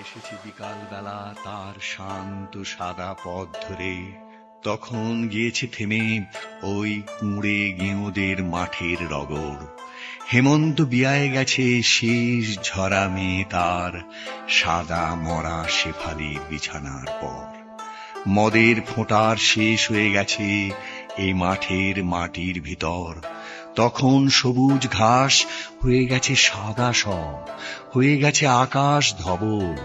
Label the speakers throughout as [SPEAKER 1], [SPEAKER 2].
[SPEAKER 1] এসেছে বিকাল বেলা তার শান্ত সাদা পথ ধরে, তখন গিয়েছে থেমে ওই কুঁড়ে গেঁয়োদের মাঠের রগর। হেমন্ত বিয়ায় গেছে শেষ ঝরা মেয়ে তার, সাদা মরা শেফালির বিছানার পর। মদের ফোঁটার শেষ হয়ে গেছে এই মাঠের মাটির ভিতর, তখন সবুজ ঘাস হয়ে গেছে সাদা সব, হয়ে গেছে আকাশ ধবল,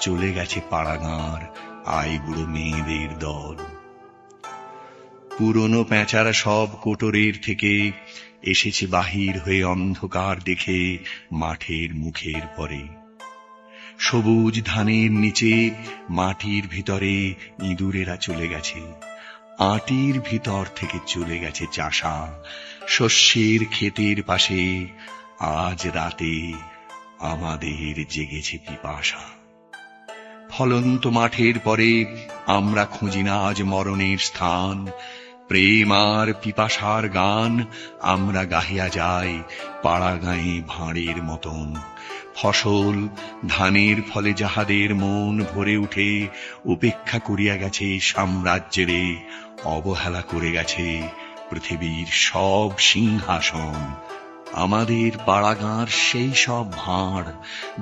[SPEAKER 1] চলে গেছে পাড়াগাঁর আইবুড়ো মেয়েদের দল। পুরনো প্যাঁচারা সব কোটরের থেকে এসেছে বাহির হয়ে অন্ধকার দেখে মাঠের মুখের পরে। সবুজ ধানের নিচে মাটির ভিতরে ইঁদুরেরা চলে গেছে, আটির ভিতর থেকে চলে গেছে চাষা শস্যের ক্ষেতের পাশে। আজ রাতে আমাদের জেগেছে পিপাসা। ফলন্ত মাঠের পরে আমরা খুঁজি না আজ মরণের স্থান, প্রেম আর পিপাসার গান আমরা গাহিয়া যাই পাড়া গাঁয়ে ভাঁড়ের মতন। ফসল ধানের ফলে যাহাদের মন ভরে উঠে উপেক্ষা করিয়া গেছে সাম্রাজ্যেরে, অবহেলা করে গেছে পৃথিবীর সব সিংহাসন, আমাদের পাড়াগাঁর সেই সব ভাঁড়।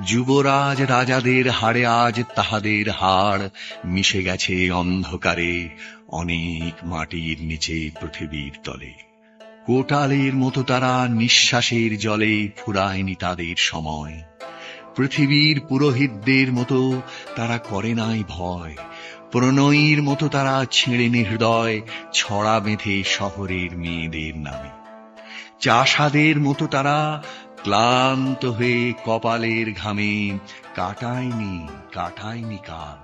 [SPEAKER 1] যুবরাজ রাজাদের হাড়ে আজ তাহাদের হাড় মিশে গেছে অন্ধকারে অনেক মাটির নিচে পৃথিবীর তলে। কোটালের মতো তারা নিঃশ্বাসের জলে ফুরায়নি তাদের সময়, পৃথিবীর পুরোহিতদের মতো তারা করে নাই ভয়, প্রণয়ীর মতো তারা ছেড়েনি হৃদয় ছড়া বেঁধে শহরের মেয়েদের নামে। চাষাদের মতো তারা ক্লান্ত হয়ে কপালের ঘামে কাটায়নি কাল,